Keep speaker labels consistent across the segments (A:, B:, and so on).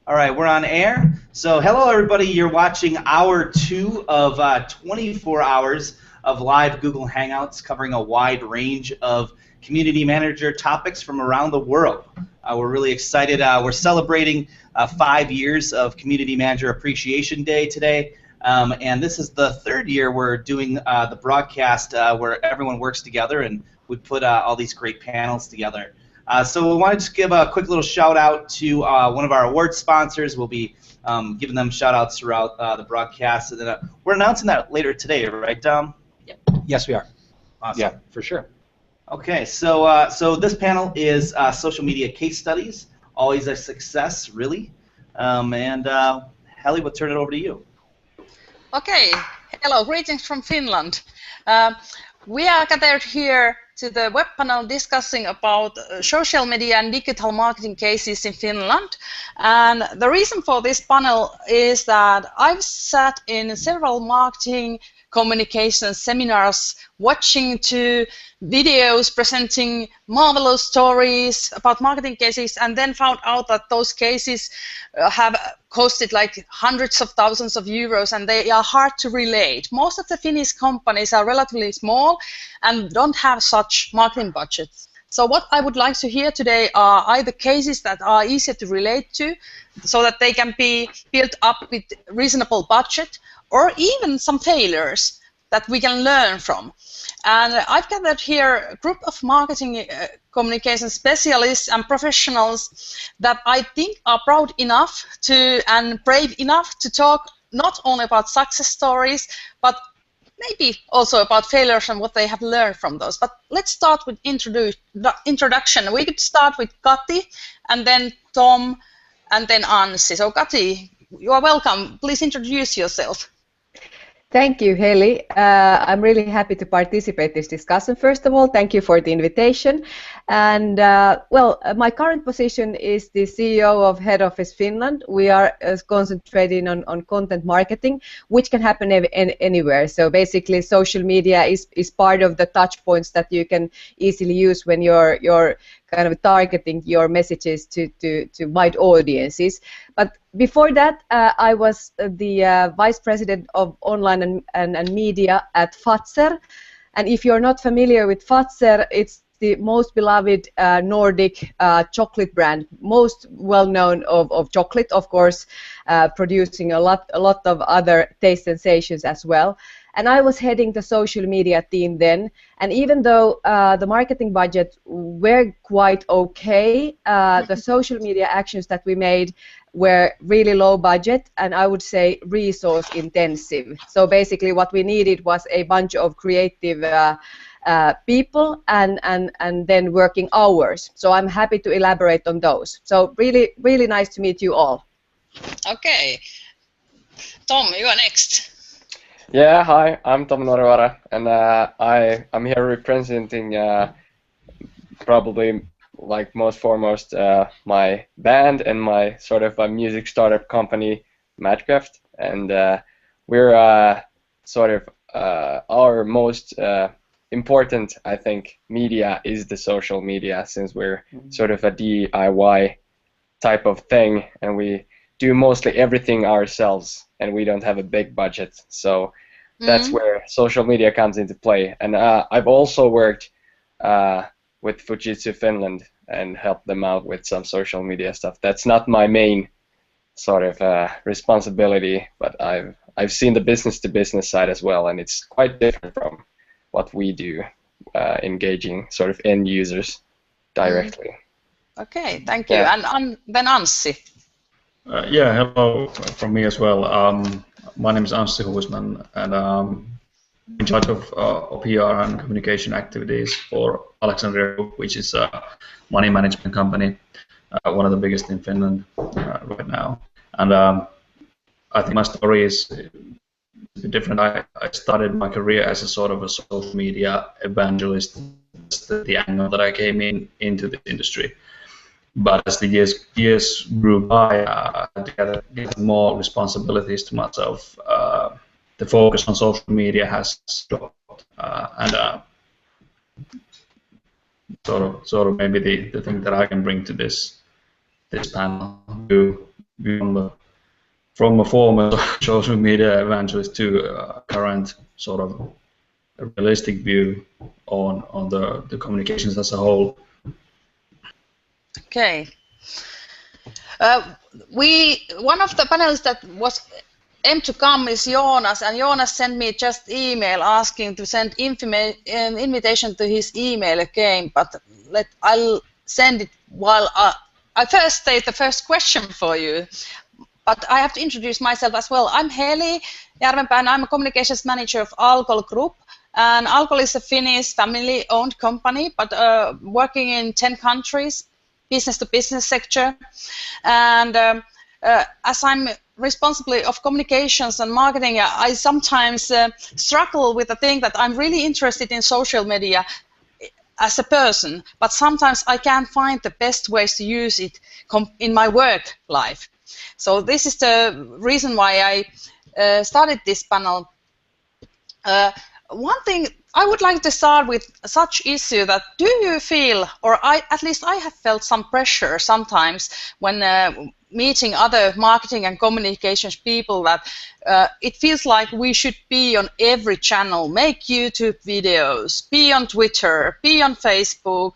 A: All right, we're on air. So hello, everybody. You're watching hour 2 of 24 hours of live Google Hangouts covering a wide range of community manager topics from around the world. We're really excited. We're celebrating 5 years of Community Manager Appreciation Day today. And this is the 3rd year we're doing the broadcast where everyone works together and we put all these great panels together. So we want to just give a quick little shout out to one of our award sponsors. We'll be giving them shout outs throughout the broadcast. And then we're announcing that later today, right, Dom?
B: Yeah. Yes, we are.
A: Awesome.
B: Yeah, for sure.
A: Okay, so so this panel is social media case studies, always a success, really. And Helly, we'll turn it over to you.
C: Okay, hello, greetings from Finland. We are gathered here to the web panel discussing about social media and digital marketing cases in Finland. And the reason for this panel is that I've sat in several marketing communication seminars, watching two videos presenting marvelous stories about marketing cases, and then found out that those cases have costed like hundreds of thousands of euros, and they are hard to relate. Most of the Finnish companies are relatively small and don't have such marketing budgets. So what I would like to hear today are either cases that are easier to relate to, so that they can be built up with reasonable budget, or even some failures that we can learn from. And I've gathered here a group of marketing communication specialists and professionals that I think are proud enough to and brave enough to talk not only about success stories, but maybe also about failures and what they have learned from those. But let's start with introduction. We could start with Kati, and then Tom, and then Anssi. So Kati, you are welcome. Please introduce yourself.
D: Thank you, Heli. I'm really happy to participate in this discussion. First of all, thank you for the invitation. And well, my current position is the CEO of Head Office Finland. We are concentrating on content marketing, which can happen anywhere. So basically, social media is part of the touch points that you can easily use when you're kind of targeting your messages to wide audiences. But before that, I was the Vice President of Online and Media at Fazer. And if you're not familiar with Fazer, it's the most beloved Nordic chocolate brand, most well-known of chocolate, of course, producing a lot of other taste sensations as well. And I was heading the social media team then, and even though the marketing budget were quite okay, the social media actions that we made were really low budget, and I would say resource intensive. So basically what we needed was a bunch of creative people and then working hours. So I'm happy to elaborate on those. So really nice to meet you all.
C: Okay. Tom, you are next.
E: Yeah, hi, I'm Tom Norvara, and I'm here representing probably like most foremost my band and my sort of a music startup company, Matchcraft, and we're sort of our most important, I think, media is the social media, since we're sort of a DIY type of thing, and we do mostly everything ourselves, and we don't have a big budget, so that's where social media comes into play. And I've also worked with Fujitsu Finland and helped them out with some social media stuff. That's not my main sort of responsibility, but I've seen the business-to-business side as well, and it's quite different from what we do, engaging sort of end users directly.
C: Okay, thank you. Yeah. And then Anssi.
F: Yeah, hello from me as well. My name is Anssi Huisman, and I'm in charge of PR and communication activities for Alexandria Group, which is a money management company, one of the biggest in Finland right now. And I think my story is a bit different. I started my career as a sort of a social media evangelist. That's the angle that I came into the industry. But as the years grew by, I had to get more responsibilities to myself. The focus on social media has dropped, and sort of maybe the thing that I can bring to this panel to from a former social media evangelist to a current sort of a realistic view on the communications as a whole.
C: Okay. One of the panelists that was aimed to come is Jonas, and Jonas sent me just email asking to send an invitation to his email again, but I'll send it while I first state the first question for you. But I have to introduce myself as well. I'm Heli Dermapen. I'm a communications manager of Alkol Group. And Alkol is a Finnish family-owned company, but working in 10 countries, business-to-business sector. And as I'm responsible of communications and marketing, I sometimes struggle with the thing that I'm really interested in social media as a person, but sometimes I can't find the best ways to use it in my work life. So this is the reason why I started this panel. One thing I would like to start with such issue that do you feel, or at least I have felt some pressure sometimes when meeting other marketing and communications people that it feels like we should be on every channel, make YouTube videos, be on Twitter, be on Facebook.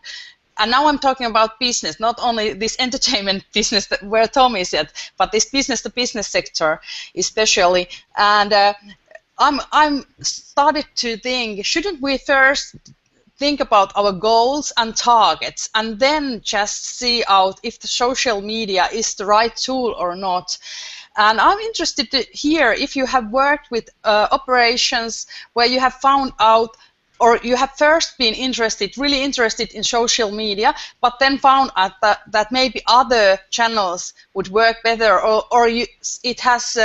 C: And now I'm talking about business, not only this entertainment business where Tom is at, but this business-to-business sector especially. And I'm started to think, shouldn't we first think about our goals and targets and then just see out if the social media is the right tool or not? And I'm interested to hear if you have worked with operations where you have found out, or you have first been really interested in social media, but then found out that maybe other channels would work better, or it has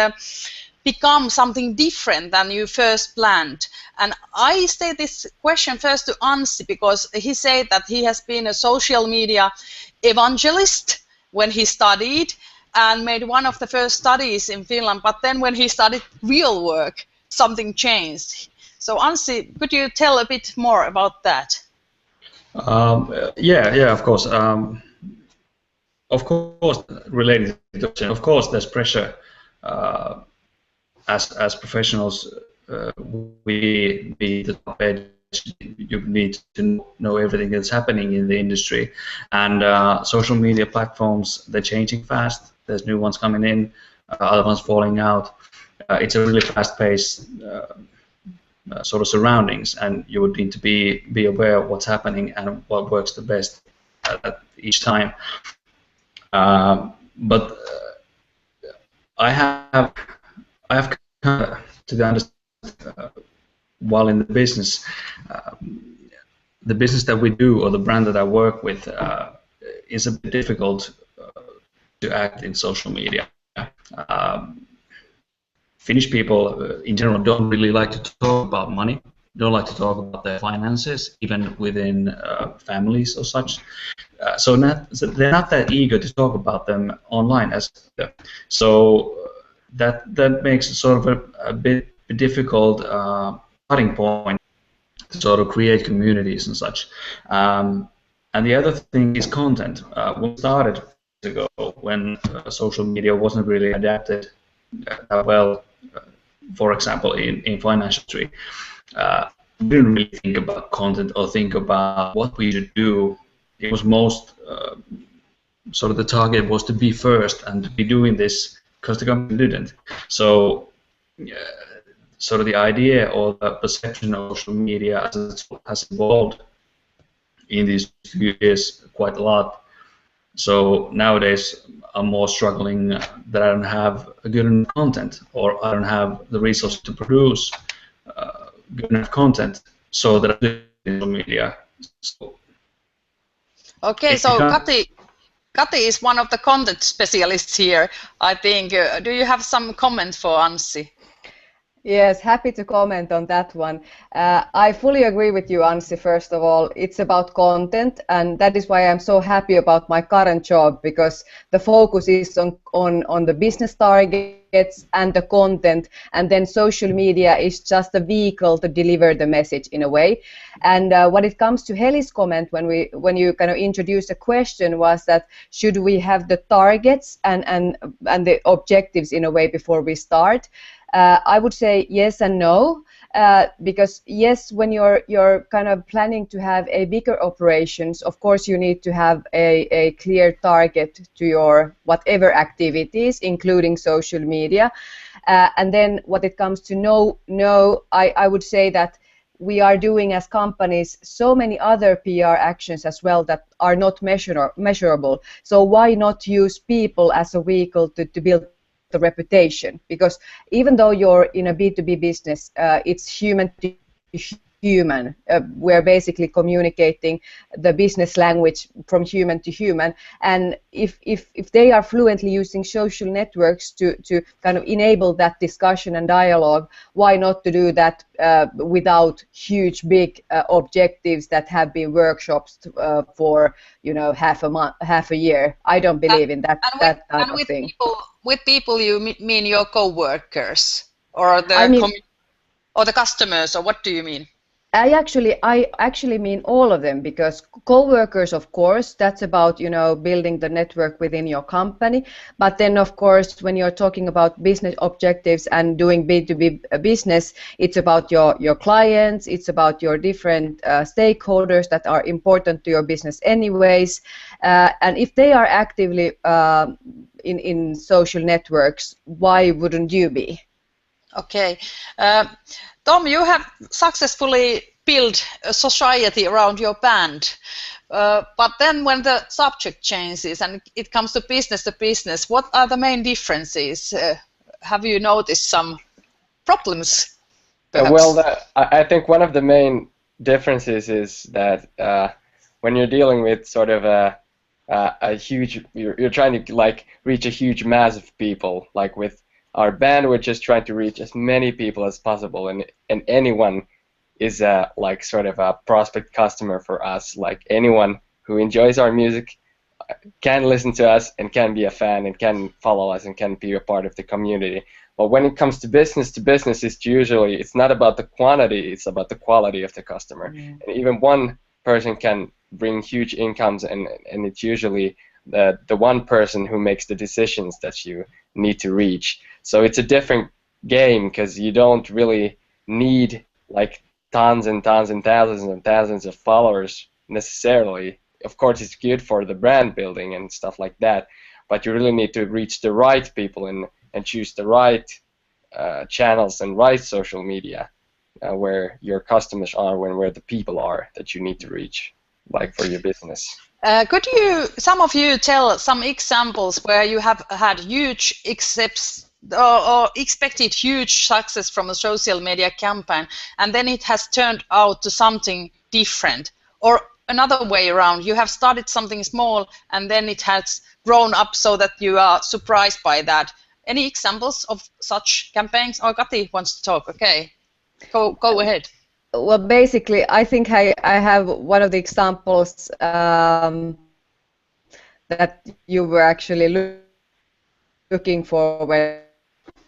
C: become something different than you first planned. And I state this question first to Anssi, because he said that he has been a social media evangelist when he studied and made one of the first studies in Finland, but then when he started real work, something changed. So Anssi, could you tell a bit more about that?
F: Yeah, of course. Of course, related to the question, of course, there's pressure. As professionals, we be the top edge. You need to know everything that's happening in the industry, and social media platforms, they're changing fast. There's new ones coming in, other ones falling out. It's a really fast-paced sort of surroundings, and you would need to be aware of what's happening and what works the best at each time. But I have to understand while in the business that we do, or the brand that I work with, is a bit difficult to act in social media. Finnish people in general don't really like to talk about money, don't like to talk about their finances, even within families or such. So they're not that eager to talk about them online. So that makes it sort of a bit difficult starting point to sort of create communities and such. And the other thing is content. We started ago when social media wasn't really adapted that well. For example, in financial industry, we didn't really think about content or think about what we should do. It was most sort of the target was to be first and to be doing this because the company didn't. So sort of the idea or the perception of social media has evolved in these few years quite a lot. So nowadays I'm more struggling that I don't have a good enough content, or I don't have the resources to produce good enough content, so that I do social media.
C: Okay, so Kati is one of the content specialists here, I think. Do you have some comment for Anssi?
D: Yes, happy to comment on that one. I fully agree with you, Anssi. First of all, it's about content, and that is why I'm so happy about my current job, because the focus is on the business targets and the content, and then social media is just a vehicle to deliver the message in a way. And when it comes to Heli's comment, when you kind of introduced a question, was that should we have the targets and the objectives in a way before we start? I would say yes and no, because yes, when you're kind of planning to have a bigger operations, of course you need to have a clear target to your whatever activities, including social media. And then when it comes to no, I would say that we are doing as companies so many other PR actions as well that are not measurable. So why not use people as a vehicle to build the reputation? Because even though you're in a B2B business, it's human to human. We're basically communicating the business language from human to human, and if they are fluently using social networks to kind of enable that discussion and dialogue, why not to do that without huge big objectives that have been workshops for half a year? I don't believe in that type of thing.
C: With people, you mean your co-workers or the customers, or what do you mean?
D: I actually mean all of them, because co-workers, of course, that's about building the network within your company. But then, of course, when you're talking about business objectives and doing B2B business, it's about your clients, it's about your different stakeholders that are important to your business anyways. And if they are actively in social networks, why wouldn't you be?
C: Okay. Tom, you have successfully built a society around your band, but then when the subject changes and it comes to business, what are the main differences? Have you noticed some problems?
E: Well, I think one of the main differences is that when you're dealing with sort of a huge, you're trying to like reach a huge mass of people, like with our band, we're just trying to reach as many people as possible, and anyone is like sort of a prospect customer for us. Like anyone who enjoys our music can listen to us and can be a fan and can follow us and can be a part of the community. But when it comes to business, it's not about the quantity, it's about the quality of the customer. Mm. And even one person can bring huge incomes, and it's usually the one person who makes the decisions that you need to reach. So it's a different game, because you don't really need like tons and tons and thousands of followers necessarily. Of course, it's good for the brand building and stuff like that, but you really need to reach the right people and choose the right channels and right social media where your customers are, where the people are that you need to reach, like for your business.
C: Could some of you tell some examples where you have had huge or expected huge success from a social media campaign, and then it has turned out to something different? Or another way around, you have started something small and then it has grown up so that you are surprised by that. Any examples of such campaigns? Oh, Kati wants to talk. Okay, go ahead.
D: Well, basically, I think I have one of the examples that you were actually looking for when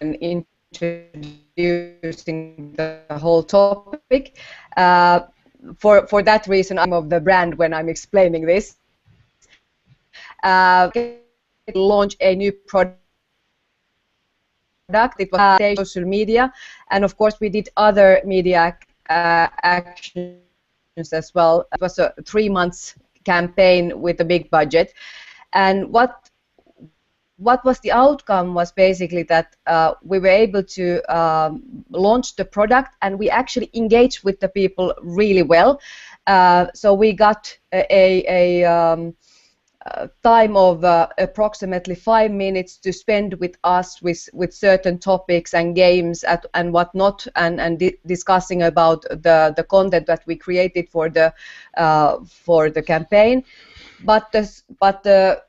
D: introducing the whole topic. For that reason, I'm of the brand when I'm explaining this. Launch a new product. It was social media, and of course we did other media actions as well. It was a 3 months campaign with a big budget, and what was the outcome was basically that we were able to launch the product, and we actually engaged with the people really well. So we got a time of approximately 5 minutes to spend with us with certain topics and games and whatnot, and discussing about the content that we created for the campaign. But the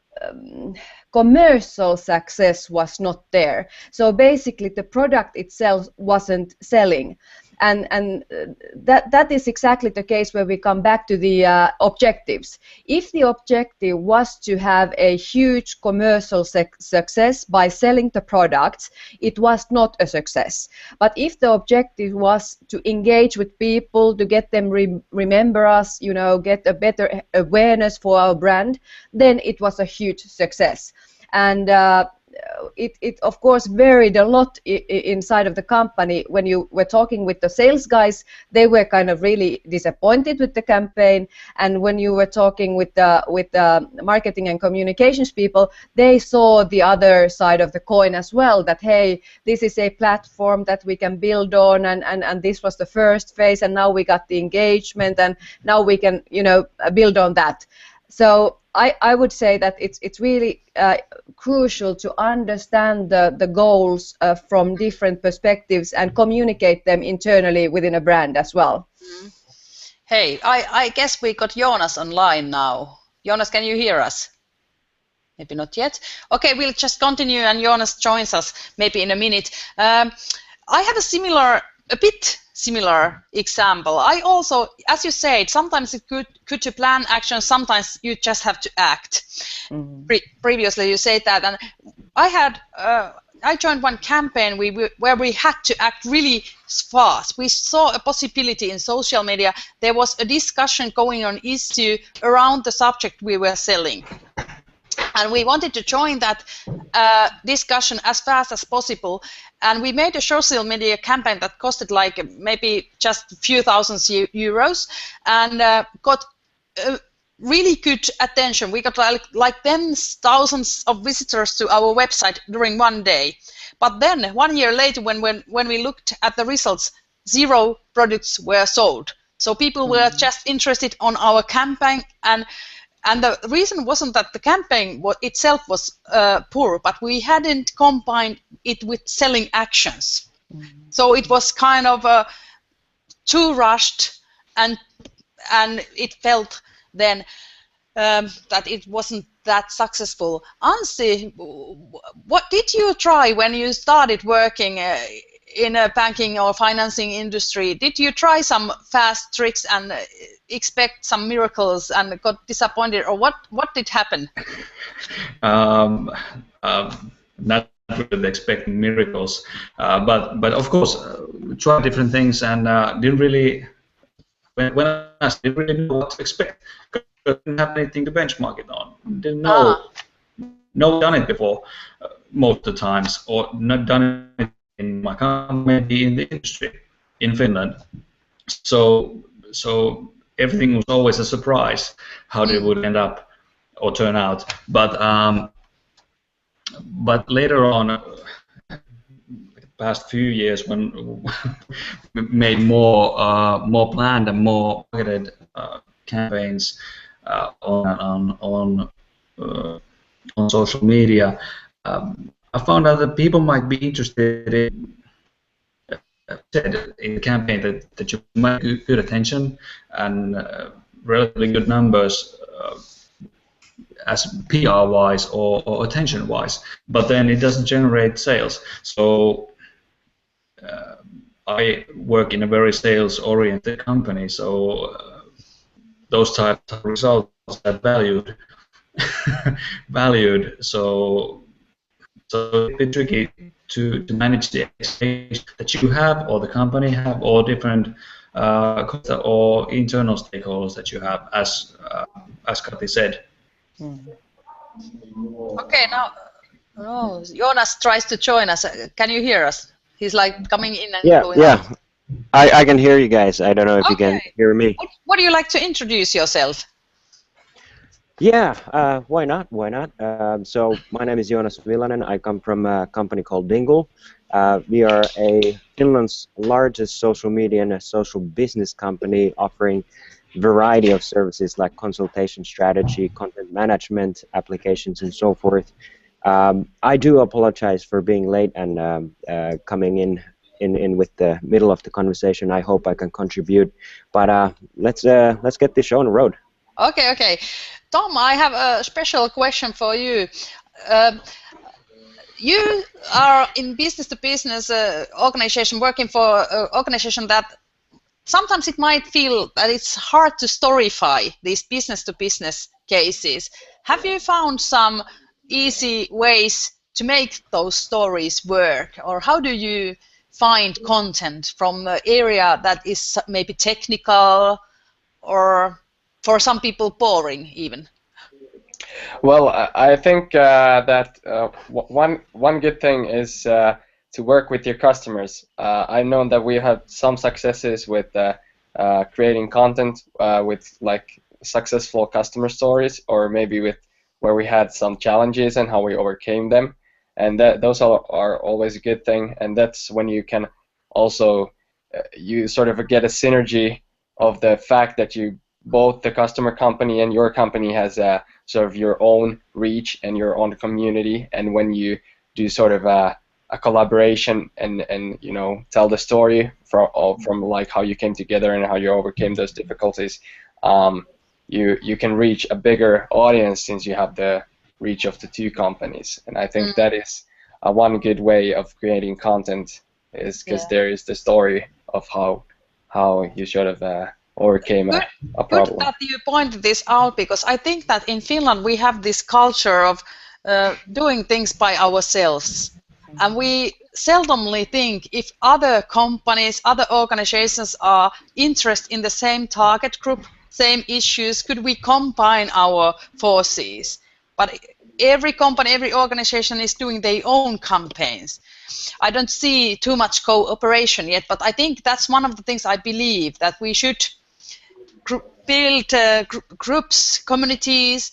D: commercial success was not there. So basically the product itself wasn't selling. And that is exactly the case where we come back to the objectives. If the objective was to have a huge commercial success by selling the products, it was not a success. But if the objective was to engage with people, to get them remember us, get a better awareness for our brand, then it was a huge success. And it of course varied a lot inside of the company. When you were talking with the sales guys, they were kind of really disappointed with the campaign, and when you were talking with the marketing and communications people, they saw the other side of the coin as well, that hey, this is a platform that we can build on, and this was the first phase, and now we got the engagement, and now we can build on that. So I would say that it's really crucial to understand the goals from different perspectives and communicate them internally within a brand as well.
C: Hey, I guess we got Jonas online now. Jonas, can you hear us? Maybe not yet. Okay, we'll just continue and Jonas joins us maybe in a minute. I have a bit similar example. I also, as you said, sometimes it's good to plan action, sometimes you just have to act. Previously you said that, and I joined one campaign where we had to act really fast. We saw a possibility in social media. There was a discussion going on issue around the subject we were selling. And we wanted to join that discussion as fast as possible. And we made a social media campaign that costed like maybe just a few thousand euros, and got really good attention. We got like tens of thousands of visitors to our website during one day. But then 1 year later, when we looked at the results, 0 products were sold. So people were just interested on our campaign, and the reason wasn't that the campaign itself was poor, but we hadn't combined it with selling actions. So it was kind of too rushed, and it felt then that it wasn't that successful. Anssi, what did you try when you started working in a banking or financing industry? Did you try some fast tricks and expect some miracles and got disappointed, or what did happen?
F: Not really expecting miracles, but of course try different things, and didn't really when I asked, didn't really know what to expect. Didn't have anything to benchmark it on. Didn't know done it before most of the times, or not done it in my company, in the industry in Finland. So everything was always a surprise how they would end up or turn out. But later on, the past few years, when we made more planned and more targeted campaigns on social media, I found out that people might be interested in the campaign that you might get good attention and relatively good numbers as PR-wise or attention-wise, but then it doesn't generate sales. So I work in a very sales-oriented company, so those types of results are valued. So it's a bit tricky to manage the expectations that you have, or the company have, or different or internal stakeholders that you have, as Kati said.
C: Okay, now Jonas tries to join us. Can you hear us? He's like coming in and going out.
B: I can hear you guys. I don't know if you can hear me.
C: Would you like to introduce yourself?
B: Yeah, why not? So my name is Jonas Villanen. I come from a company called Dingle. We are Finland's largest social media and a social business company, offering a variety of services like consultation, strategy, content management, applications, and so forth. I do apologize for being late and coming in with the middle of the conversation. I hope I can contribute, but let's get this show on the road.
C: Okay, okay. Tom, I have a special question for you. Um, you are in business-to-business organization, working for an organization that sometimes it might feel that it's hard to storyfy these business-to-business cases. Have you found some easy ways to make those stories work, or how do you find content from the area that is maybe technical or for some people boring even?
E: Well, I think that one good thing is to work with your customers. I've known that we had some successes with creating content with like successful customer stories, or maybe with where we had some challenges and how we overcame them, and those are always a good thing. And that's when you can also you sort of get a synergy of the fact that you both the customer company and your company has sort of your own reach and your own community, and when you do sort of a collaboration and you know tell the story from like how you came together and how you overcame those difficulties, you can reach a bigger audience since you have the reach of the two companies. And I think that is one good way of creating content, is because there is the story of how you sort of overcame a problem.
C: Good that you pointed this out, because I think that in Finland we have this culture of doing things by ourselves, and we seldomly think if other companies, other organizations are interested in the same target group, same issues, could we combine our forces? But every company, every organization is doing their own campaigns. I don't see too much cooperation yet, but I think that's one of the things I believe, that we should build groups, communities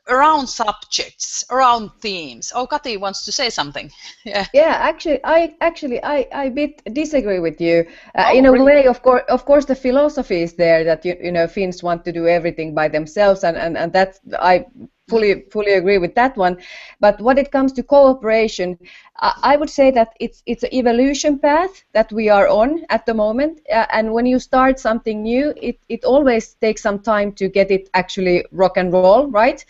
C: around subjects, around themes. Oh, Kati wants to say something.
D: Yeah, actually, I bit disagree with you. In a way, of course, the philosophy is there that you know Finns want to do everything by themselves, and that's I fully agree with that one. But when it comes to cooperation, I would say that it's an evolution path that we are on at the moment. And when you start something new, it always takes some time to get it actually rock and roll, right?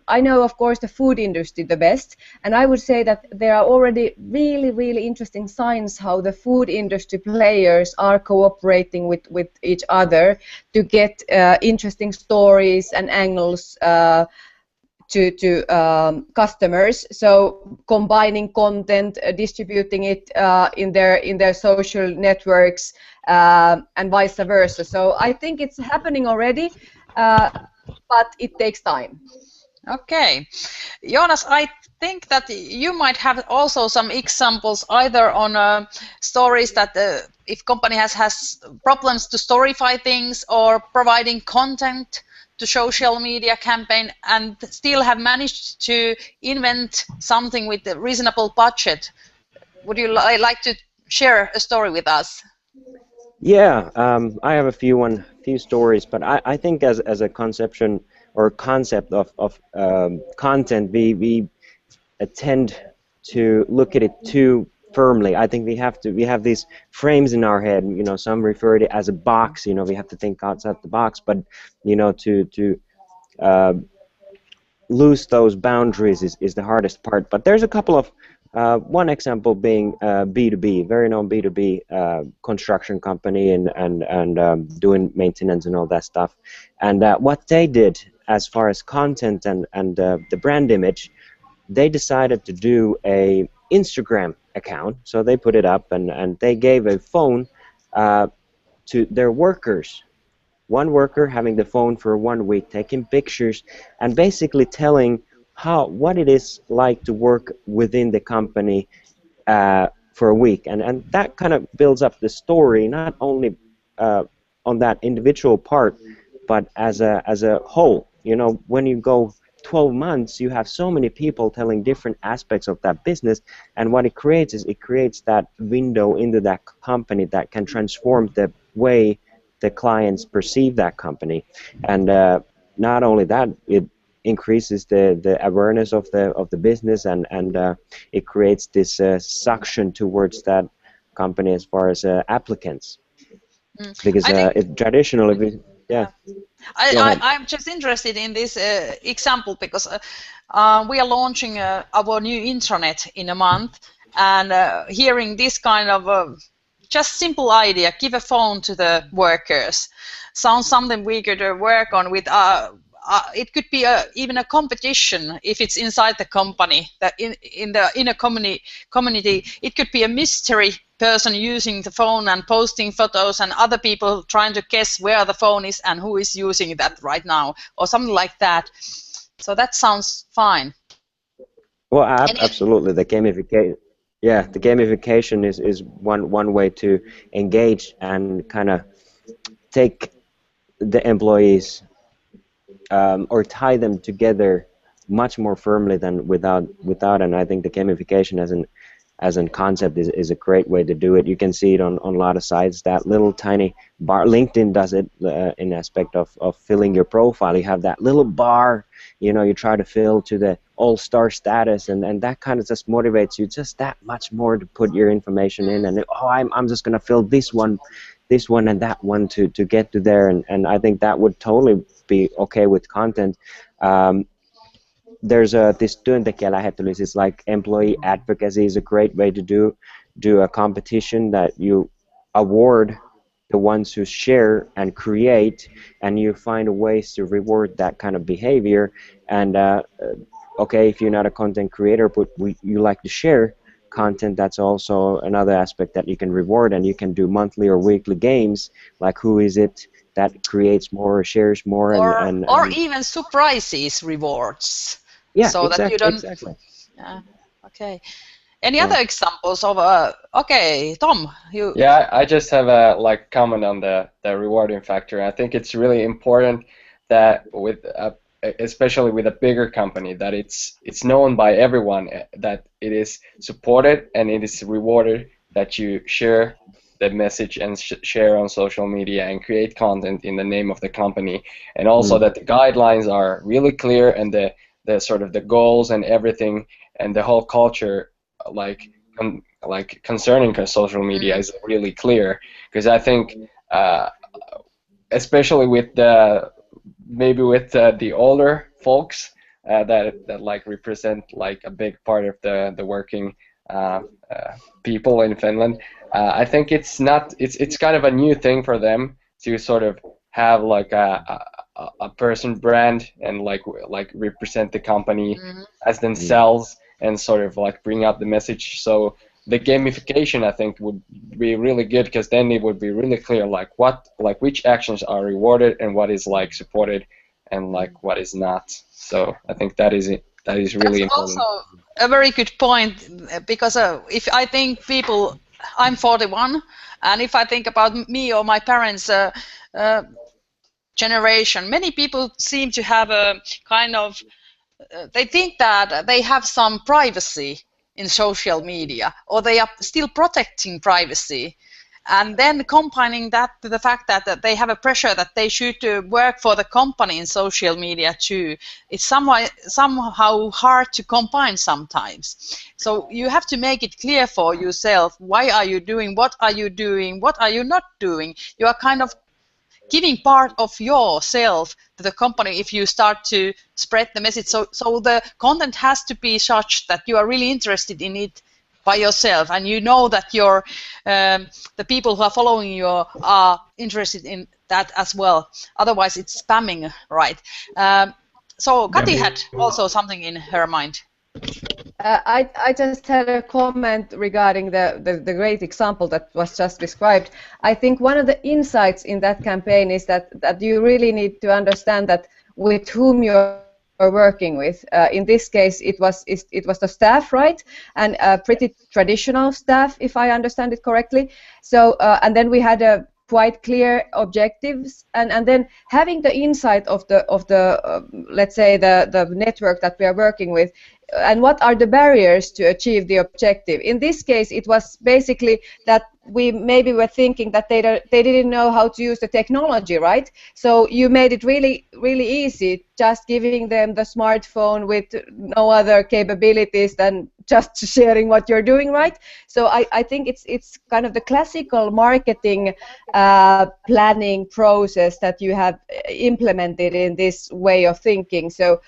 D: I know, of course, the food industry the best, and I would say that there are already really interesting signs how the food industry players are cooperating with each other to get interesting stories and angles to customers. So combining content, distributing it in their social networks, and vice versa. So I think it's happening already, but it takes time.
C: Okay, Jonas, I think that you might have also some examples either on stories that if company has problems to storify things, or providing content to social media campaign and still have managed to invent something with a reasonable budget. Would you like to share a story with us?
B: Yeah, I have a few stories, but I think as a conception or concept of content, we tend to look at it too firmly. I think we have these frames in our head. You know, some refer to it as a box. You know, we have to think outside the box, but you know, to lose those boundaries is the hardest part. But there's a couple of one example being B2B, very known B2B construction company and doing maintenance and all that stuff. And what they did as far as content and the brand image, they decided to do a Instagram account. So they put it up and they gave a phone to their workers. One worker having the phone for 1 week, taking pictures and basically telling what it is like to work within the company for a week, and that kind of builds up the story, not only on that individual part, but as a whole. You know, when you go 12 months, you have so many people telling different aspects of that business, and what it creates is it creates that window into that company that can transform the way the clients perceive that company. And not only that, it increases the awareness of the business, and it creates this suction towards that company as far as applicants, because traditionally Yeah.
C: I'm just interested in this example because we are launching our new intranet in a month, and hearing this kind of just simple idea, give a phone to the workers, sounds something we could work on with. It could be even a competition if it's inside the company. That in a community, it could be a mystery person using the phone and posting photos, and other people trying to guess where the phone is and who is using that right now, or something like that. So that sounds fine.
B: Well, absolutely. The gamification, yeah, the gamification is one way to engage and kind of take the employees or tie them together much more firmly than without. And I think the gamification as a concept is a great way to do it. You can see it on a lot of sites. That little tiny bar, LinkedIn does it in aspect of filling your profile. You have that little bar, you know, you try to fill to the all-star status, and that kind of just motivates you just that much more to put your information in, and oh, I'm just gonna fill this one and that one to get to there, and I think that would totally be okay with content. There's this työntekijälähettelys, it's like employee advocacy is a great way to do a competition that you award the ones who share and create, and you find ways to reward that kind of behavior. And okay, if you're not a content creator but you like to share content, that's also another aspect that you can reward, and you can do monthly or weekly games like who is it that creates more or shares more,
C: or even surprises rewards.
B: Yeah,
C: so
B: exactly,
C: that you don't.
B: Exactly.
C: Yeah. Okay. Any other examples of? Okay, Tom, you.
E: Yeah, I just have a comment on the rewarding factor. I think it's really important that with especially with a bigger company, that it's known by everyone that it is supported and it is rewarded that you share the message and share on social media and create content in the name of the company, and also that the guidelines are really clear, and the sort of the goals and everything and the whole culture concerning social media is really clear. Because I think especially with the older folks that like represent like a big part of the working people in Finland, I think it's kind of a new thing for them to sort of have like a person brand and like represent the company as themselves and sort of like bring out the message. So the gamification, I think, would be really good, because then it would be really clear which actions are rewarded and what is like supported and like what is not. So I think that is really important.
C: That's also a very good point, because if I think people, I'm 41, and if I think about me or my parents' generation, many people seem to have a kind of, they think that they have some privacy in social media, or they are still protecting privacy, and then combining that to the fact that they have a pressure that they should work for the company in social media too. It's somehow hard to combine sometimes. So you have to make it clear for yourself, why are you doing, what are you doing, what are you not doing. You are kind of giving part of yourself to the company if you start to spread the message. So the content has to be such that you are really interested in it by yourself, and you know that your the people who are following you are interested in that as well. Otherwise, it's spamming, right? So Kati had also something in her mind.
D: I just had a comment regarding the great example that was just described. I think one of the insights in that campaign is that you really need to understand that with whom you're working with. In this case, it was the staff, right? And pretty traditional staff, if I understand it correctly. So and then we had a quite clear objectives, and then having the insight of the let's say the network that we are working with, and what are the barriers to achieve the objective. In this case, it was basically that we maybe were thinking that they didn't know how to use the technology, right? So you made it really easy, just giving them the smartphone with no other capabilities than just sharing what you're doing, right? So I think it's kind of the classical marketing planning process that you have implemented in this way of thinking. So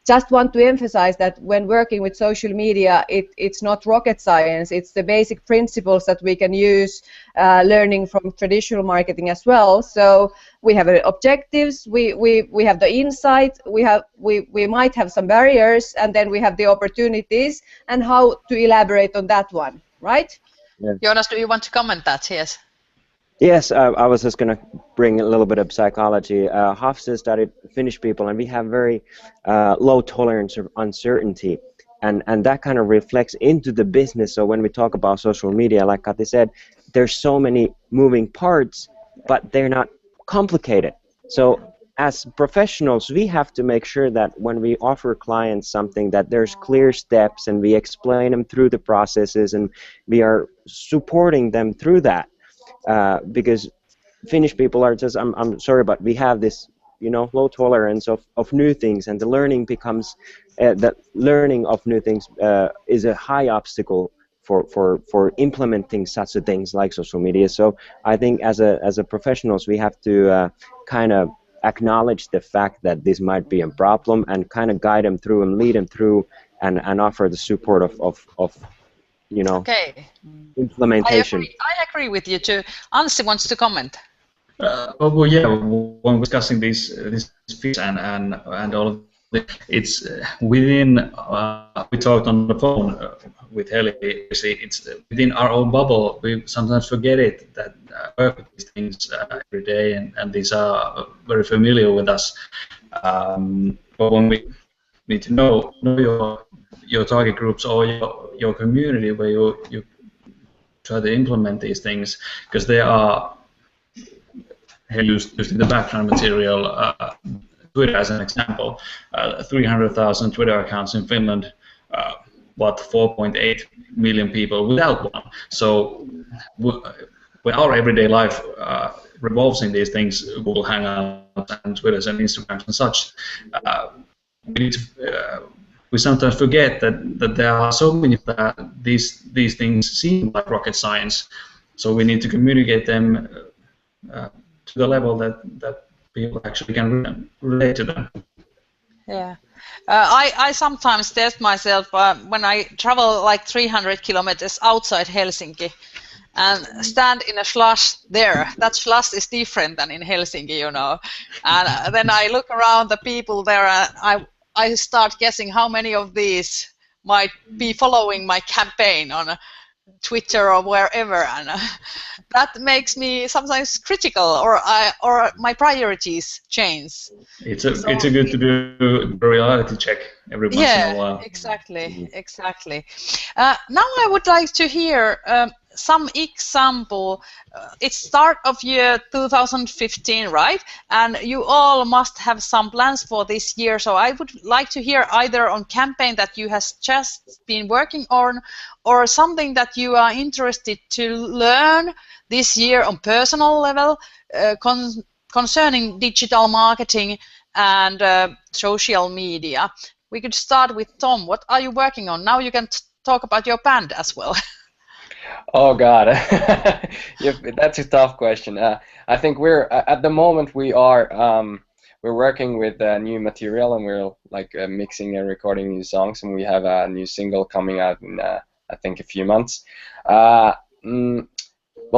D: just want to emphasize that when working with social media, it's not rocket science. It's the basic principles that we can use, learning from traditional marketing as well. So we have objectives, we have the insight, we might have some barriers, and then we have the opportunities and how to elaborate on that one, right?
B: Yeah.
C: Jonas, do you want to comment that? Yes.
B: Yes, I was just going to bring a little bit of psychology. Hofstede studied Finnish people, and we have very low tolerance of uncertainty, and that kind of reflects into the business. So when we talk about social media, like Kati said, there's so many moving parts, but they're not complicated. So as professionals, we have to make sure that when we offer clients something, that there's clear steps, and we explain them through the processes, and we are supporting them through that. Because Finnish people are just, I'm sorry, but we have this, low tolerance of new things, and the learning becomes, the learning of new things is a high obstacle for implementing such a things like social media. So I think as a professionals, we have to kind of acknowledge the fact that this might be a problem, and kind of guide them through and lead them through, and offer the support of
C: Okay.
B: implementation.
C: I agree with you too. Anssi wants to comment.
F: Well, yeah, when discussing these fees and all of it, it's within. We talked on the phone with Heli. It's within our own bubble. We sometimes forget it that work with these things every day, and these are very familiar with us. But when we need to know your target groups or your community where you try to implement these things, because they are used in the background material. Twitter as an example, 300,000 Twitter accounts in Finland, 4.8 million people without one. So when our everyday life revolves in these things, Google Hangouts and Twitters and Instagrams and such, we sometimes forget that there are so many that these things seem like rocket science. So we need to communicate them to the level that people actually can relate to them.
C: Yeah. I sometimes test myself when I travel like 300 kilometers outside Helsinki and stand in a slush there. That slush is different than in Helsinki, And then I look around the people there, and I start guessing how many of these might be following my campaign on Twitter or wherever, and that makes me sometimes critical, or my priorities change.
F: It's a good to do a reality check every once in a while.
C: Exactly. Now I would like to hear some example. It's start of year 2015, right? And you all must have some plans for this year. So I would like to hear either on campaign that you have just been working on, or something that you are interested to learn this year on personal level concerning digital marketing and social media. We could start with Tom. What are you working on? Now you can talk about your band as well.
E: Oh God, that's a tough question. I think we're at the moment we're working with new material, and we're like mixing and recording new songs, and we have a new single coming out in I think a few months. Well,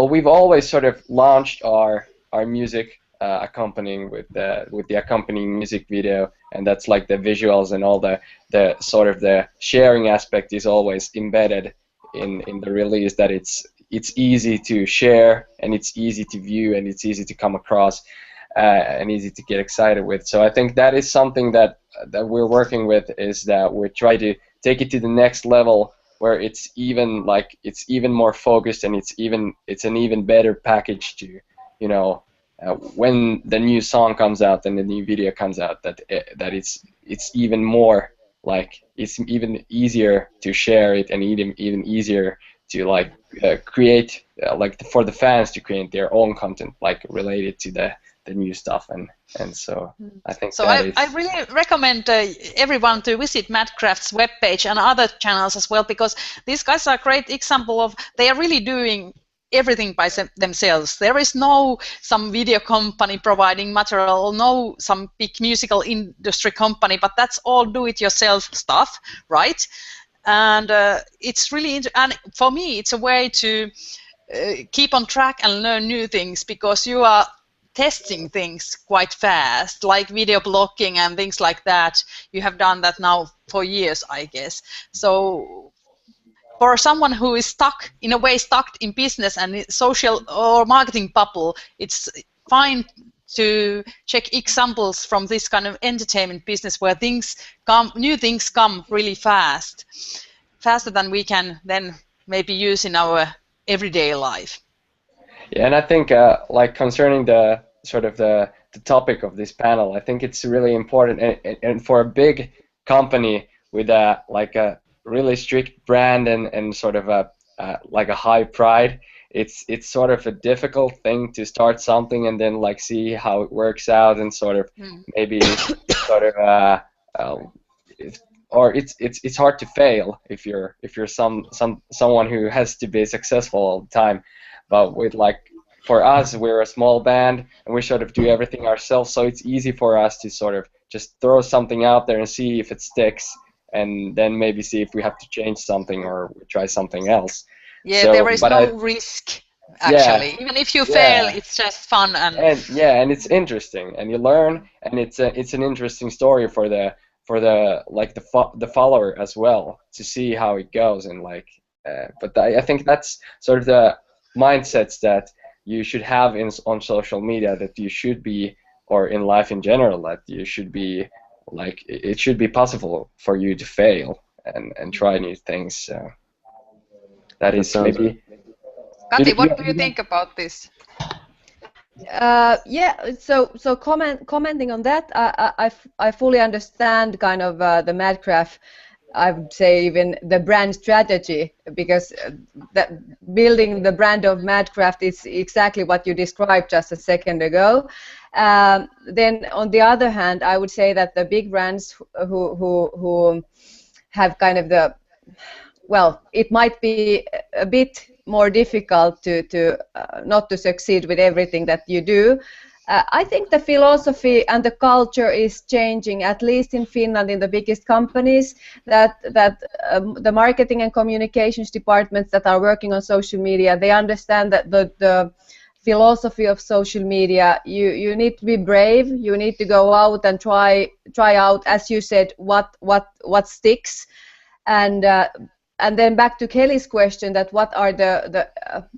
E: we've always sort of launched our music accompanying with the accompanying music video, and that's like the visuals and all the sort of the sharing aspect is always embedded in the release, that it's easy to share, and it's easy to view, and it's easy to come across, and easy to get excited with. So I think that is something that we're working with, is that we try to take it to the next level, where it's even more focused, and it's an even better package to, when the new song comes out and the new video comes out, that it's even more like, it's even easier to share it, and even easier to create, for the fans to create their own content, like related to the new stuff, and so I think
C: so
E: that
C: I really recommend everyone to visit Madcraft's webpage and other channels as well, because these guys are a great example of, they are really doing everything by themselves. There is no some video company providing material, or no some big musical industry company, but that's all do-it-yourself stuff, right? And it's really, and for me, it's a way to keep on track and learn new things, because you are testing things quite fast, like video blocking and things like that. You have done that now for years, I guess. So for someone who is stuck, in a way, stuck in business and social or marketing bubble, it's fine to check examples from this kind of entertainment business where things come, new things come really fast, faster than we can then maybe use in our everyday life.
E: Yeah, and I think like concerning the sort of the topic of this panel, I think it's really important, and for a big company with like a really strict brand and sort of a like a high pride, it's sort of a difficult thing to start something and then like see how it works out, and sort of maybe sort of or it's hard to fail if you're someone who has to be successful all the time. But with like, for us, we're a small band and we sort of do everything ourselves, so it's easy for us to sort of just throw something out there and see if it sticks, and then maybe see if we have to change something or try something else.
C: Yeah,
E: so,
C: there is no risk, actually.
E: Yeah,
C: even if you fail, it's just fun. And
E: yeah, and it's interesting, and you learn, and it's an interesting story for the like the follower as well, to see how it goes, and like but I think that's sort of the mindsets that you should have on social media, that you should be, or in life in general, that you should be like, it should be possible for you to fail and try new things. So that is maybe.
C: Kati, what do you think about this?
D: Yeah, so commenting on that, I fully understand kind of the Madcraft, I would say even the brand strategy, because building the brand of Madcraft is exactly what you described just a second ago. Then on the other hand, I would say that the big brands who have kind of the, well, it might be a bit more difficult to not to succeed with everything that you do. I think the philosophy and the culture is changing, at least in Finland, in the biggest companies, that the marketing and communications departments that are working on social media, they understand that the philosophy of social media, you need to be brave, you need to go out and try out, as you said, what sticks. And then back to Kelly's question, that what are the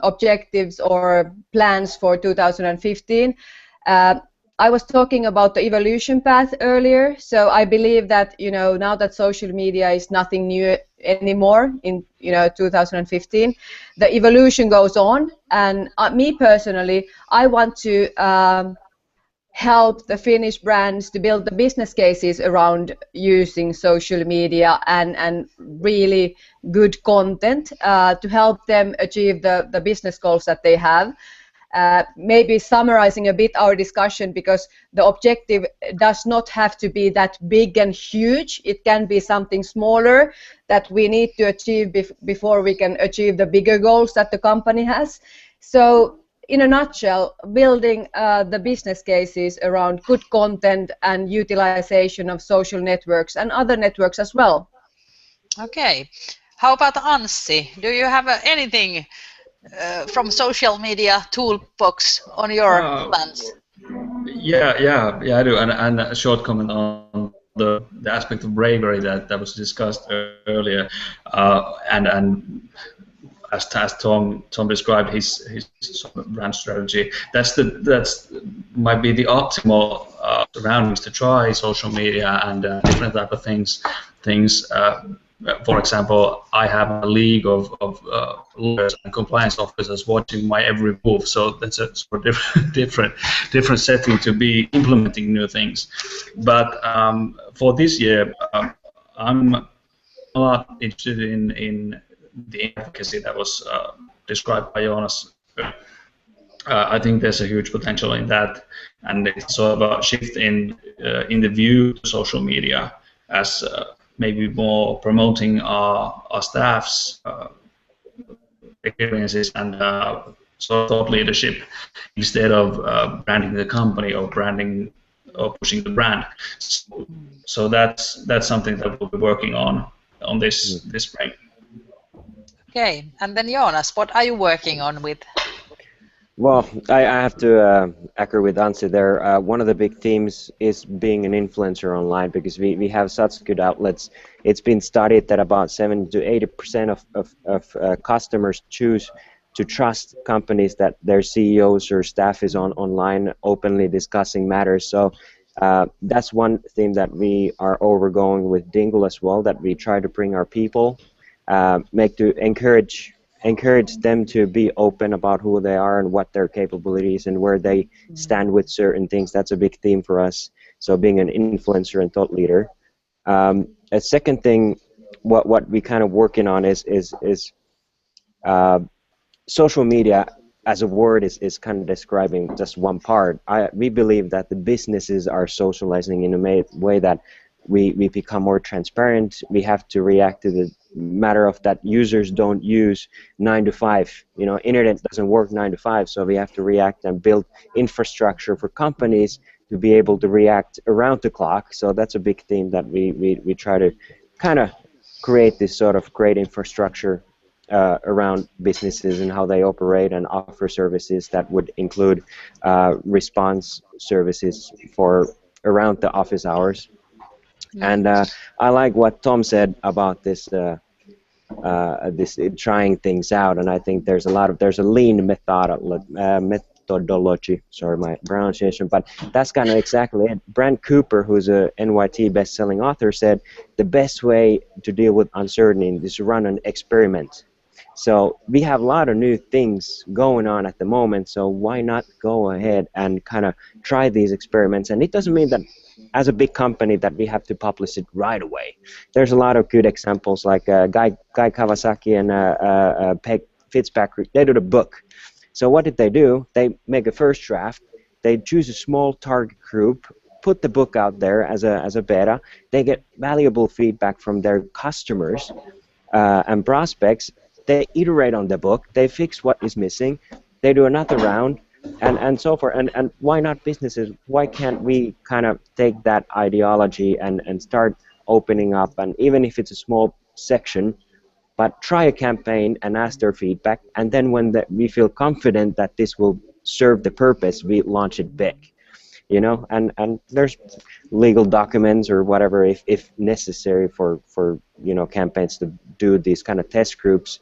D: objectives or plans for 2015? I was talking about the evolution path earlier, so I believe that, you know, now that social media is nothing new anymore in 2015, the evolution goes on, and me personally, I want to help the Finnish brands to build the business cases around using social media and really good content to help them achieve the business goals that they have. Maybe summarizing a bit our discussion, because the objective does not have to be that big and huge. It can be something smaller that we need to achieve before we can achieve the bigger goals that the company has. So in a nutshell, building the business cases around good content and utilization of social networks and other networks as well.
C: Okay. How about Anssi? Do you have anything from social media toolbox on your plans?
F: Yeah, I do. And a short comment on the aspect of bravery that was discussed earlier, and as Tom described his sort of brand strategy, that's might be the optimal surroundings to try social media and different type of things. For example, I have a league of lawyers and compliance officers watching my every move, so that's a sort of different setting to be implementing new things. But for this year, I'm a lot interested in the advocacy that was described by Jonas. I think there's a huge potential in that, and it's sort of a shift in the view to social media as maybe more promoting our staff's experiences and sort of thought leadership instead of branding the company or branding or pushing the brand. So that's something that we'll be working on this spring.
C: Okay, and then Jonas, what are you working on with?
B: Well, I have to agree with Anssi there. One of the big themes is being an influencer online, because we have such good outlets. It's been studied that about 70 to 80% of customers choose to trust companies that their CEOs or staff is online openly discussing matters. So that's one theme that we are overgoing with Dingle as well, that we try to bring our people, encourage them to be open about who they are and what their capabilities and where they stand with certain things. That's a big theme for us. So being an influencer and thought leader. A second thing, what we kind of working on is social media as a word is kind of describing just one part. We believe that the businesses are socializing in a way that we become more transparent. We have to react to the matter of that users don't use 9 to 5. You know, internet doesn't work 9 to 5, so we have to react and build infrastructure for companies to be able to react around the clock. So that's a big theme that we try to kind of create this sort of great infrastructure around businesses and how they operate and offer services that would include response services for around the office hours. And I like what Tom said about this trying things out, and I think there's a lean methodology. Sorry, my pronunciation, but that's kind of exactly it. Brent Cooper, who's a NYT best-selling author, said the best way to deal with uncertainty is to run an experiment. So we have a lot of new things going on at the moment, so why not go ahead and kind of try these experiments? And it doesn't mean that as a big company that we have to publish it right away. There's a lot of good examples, like Guy Kawasaki and Peg Fitzpatrick. They did a book. So what did they do? They make a first draft. They choose a small target group, put the book out there as a beta. They get valuable feedback from their customers and prospects. They iterate on the book. They fix what is missing. They do another round. And so forth, and why not businesses? Why can't we kind of take that ideology and start opening up, and even if it's a small section, but try a campaign and ask their feedback, and then when we feel confident that this will serve the purpose, we launch it big, you know, and there's legal documents or whatever if necessary for you know, campaigns to do these kind of test groups.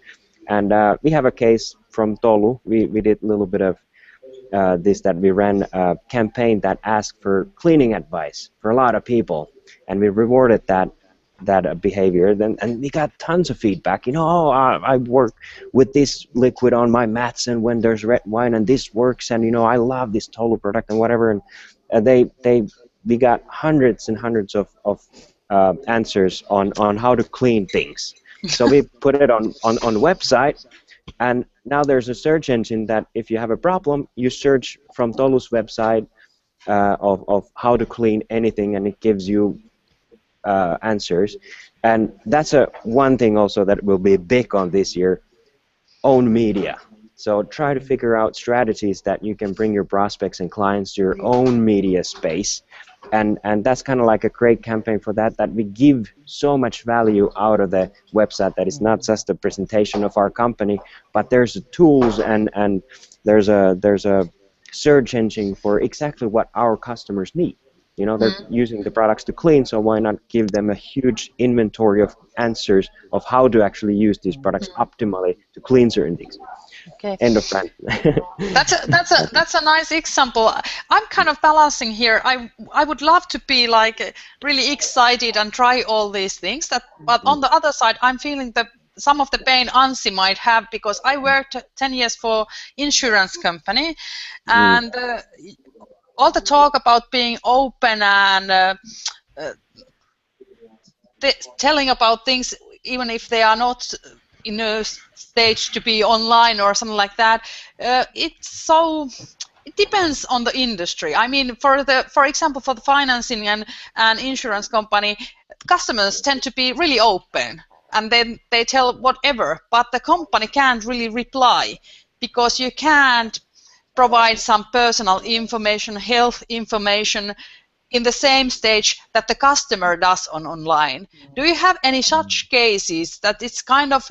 B: And we have a case from Tolu. We did a little bit of that we ran a campaign that asked for cleaning advice for a lot of people, and we rewarded that behavior. And we got tons of feedback. You know, oh, I work with this liquid on my mats, and when there's red wine, and this works, and you know, I love this Tolu product and whatever. And we got hundreds and hundreds of answers on how to clean things. So we put it on the website. And now there's a search engine that if you have a problem, you search from Tolu's website of how to clean anything, and it gives you answers. And that's one thing also that will be big on this year, own media. So try to figure out strategies that you can bring your prospects and clients to your own media space. And that's kind of like a great campaign for that we give so much value out of the website that it's not just a presentation of our company, but there's tools and there's a search engine for exactly what our customers need. You know, they're using the products to clean, so why not give them a huge inventory of answers of how to actually use these products optimally to clean certain things.
C: Okay.
B: End of rant.
C: That's a nice example. I'm kind of balancing here. I would love to be like really excited and try all these things. But on the other side, I'm feeling that some of the pain Anssi might have, because I worked 10 years for insurance company, and all the talk about being open and telling about things even if they are not in a stage to be online or something like that. It depends on the industry. I mean, for example, for the financing and insurance company, customers tend to be really open, and then they tell whatever, but the company can't really reply because you can't provide some personal information, health information in the same stage that the customer does online. Do you have any such cases that it's kind of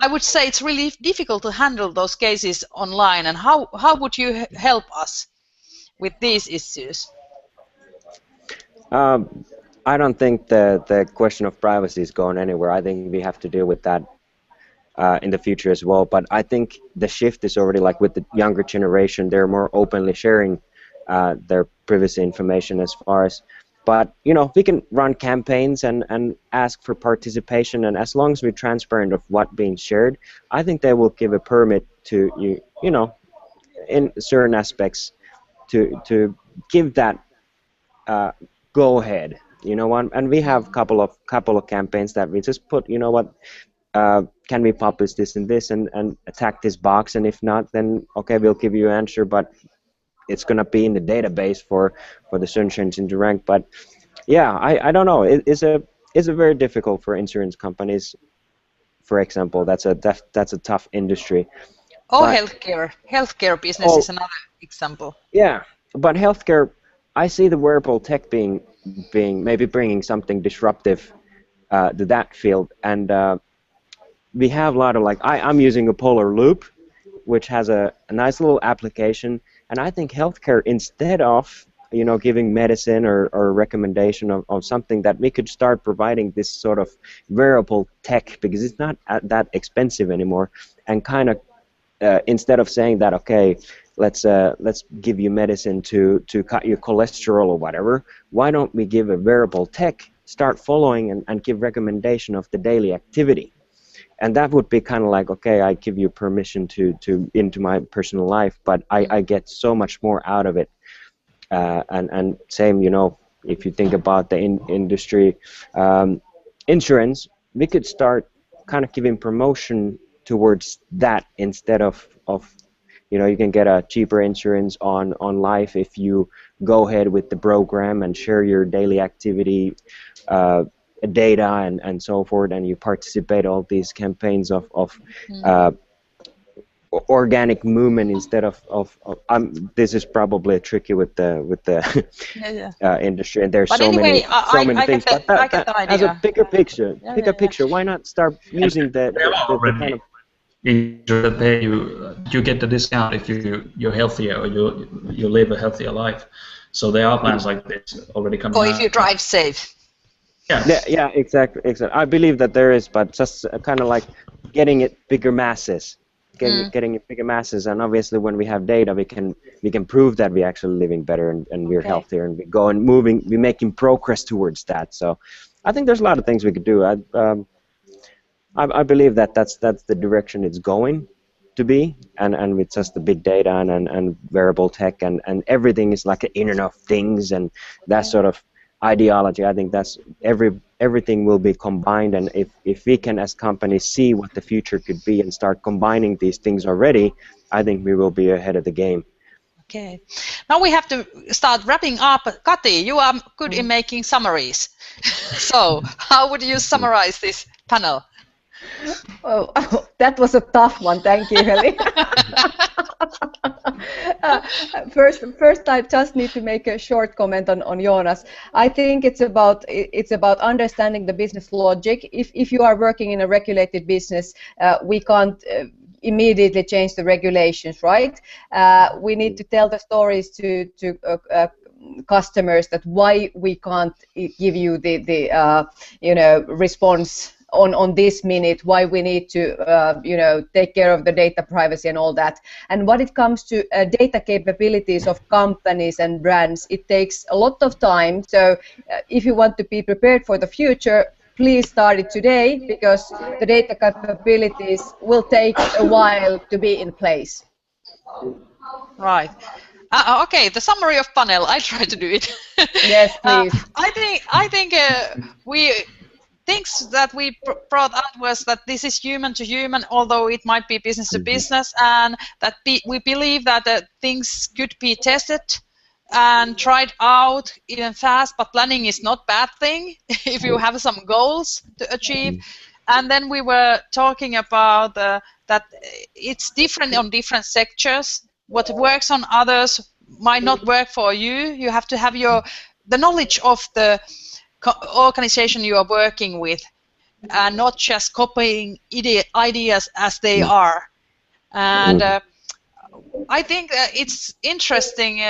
C: I would say it's really difficult to handle those cases online, and how would you help us with these issues?
B: I don't think the question of privacy is going anywhere. I think we have to deal with that in the future as well. But I think the shift is already like with the younger generation. They're more openly sharing their privacy information as far as. But you know, we can run campaigns and ask for participation, and as long as we're transparent of what being shared, I think they will give a permit to you know, in certain aspects to give that go ahead. You know what? And we have couple of campaigns that we just put, you know what, can we publish this and this and attack this box, and if not, then okay, we'll give you an answer, but it's gonna be in the database for the search engine to rank. But yeah, I don't know. It's a very difficult for insurance companies, for example. That's a tough industry.
C: Or healthcare business is another example.
B: Yeah, but healthcare, I see the wearable tech being maybe bringing something disruptive to that field, and we have a lot of, like, I'm using a Polar Loop, which has a nice little application, and I think healthcare, instead of, you know, giving medicine or recommendation of something, that we could start providing this sort of wearable tech, because it's not that expensive anymore, and kind of instead of saying that, okay, let's give you medicine to cut your cholesterol or whatever, why don't we give a wearable tech, start following and give recommendation of the daily activity? And that would be kind of like, okay, I give you permission to into my personal life, but I get so much more out of it. And same, you know, if you think about the industry, insurance, we could start kind of giving promotion towards that, instead of you know, you can get a cheaper insurance on life if you go ahead with the program and share your daily activity data and so forth, and you participate all these campaigns of organic movement instead of this is probably tricky with the industry, and there's
C: but
B: so
C: anyway,
B: many things.
C: But I get the idea.
B: As a bigger picture, picture, why not start using the kind of
F: that pay you get the discount if you're healthier or you live a healthier life. So there are plans like this already coming out.
C: Or if you drive safe.
B: Yeah, exactly. I believe that there is, but just kind of like getting it bigger masses, getting it bigger masses, and obviously when we have data, we can prove that we're actually living better and we're healthier, and we go and moving, we're making progress towards that. So I think there's a lot of things we could do. I believe that that's the direction it's going to be, and with just the big data and wearable tech and everything is like an Internet of Things and that sort of ideology. I think that's everything will be combined, and if we can as companies see what the future could be and start combining these things already, I think we will be ahead of the game.
C: Okay, now we have to start wrapping up. Kati, you are good in making summaries. So how would you summarize this panel?
D: Oh, that was a tough one. Thank you, Heli. First, I just need to make a short comment on Jonas. I think it's about understanding the business logic. If you are working in a regulated business, we can't immediately change the regulations, right? We need to tell the stories to customers that why we can't give you the you know, response on this minute, why we need to you know, take care of the data privacy and all that. And when it comes to data capabilities of companies and brands, it takes a lot of time. So if you want to be prepared for the future, please start it today, because the data capabilities will take a while to be in place.
C: Right. Okay, the summary of panel. I try to do it.
D: Yes, please.
C: I think we things that we brought out was that this is human to human, although it might be business to business, and that we believe that things could be tested and tried out even fast, but planning is not bad thing if you have some goals to achieve. And then we were talking about that it's different on different sectors. What works on others might not work for you. You have to have the knowledge of the organization you are working with, and not just copying ideas as they are. And I think it's interesting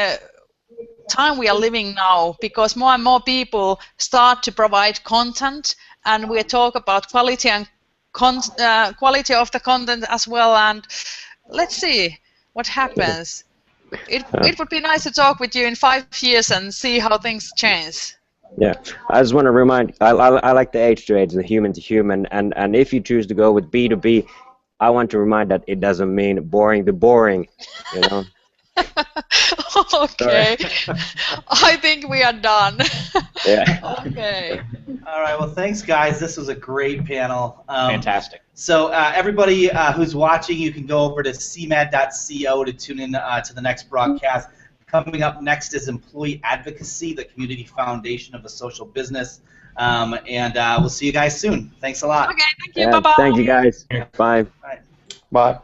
C: time we are living now, because more and more people start to provide content, and we talk about quality and quality of the content as well. And let's see what happens. It would be nice to talk with you in 5 years and see how things change.
B: Yeah, I just want to remind, I like the H to H, the human to human, and if you choose to go with B2B, I want to remind that it doesn't mean boring the boring, you know.
C: Okay, I think we are done.
B: Yeah.
C: Okay.
A: All right, well, thanks, guys. This was a great panel.
G: Fantastic.
A: So everybody who's watching, you can go over to cmad.co to tune in to the next broadcast. Coming up next is Employee Advocacy, the community foundation of a social business. And we'll see you guys soon. Thanks a lot.
C: Okay, thank you. Bye-bye.
B: Thank you, guys. Bye.
A: All right.
E: Bye.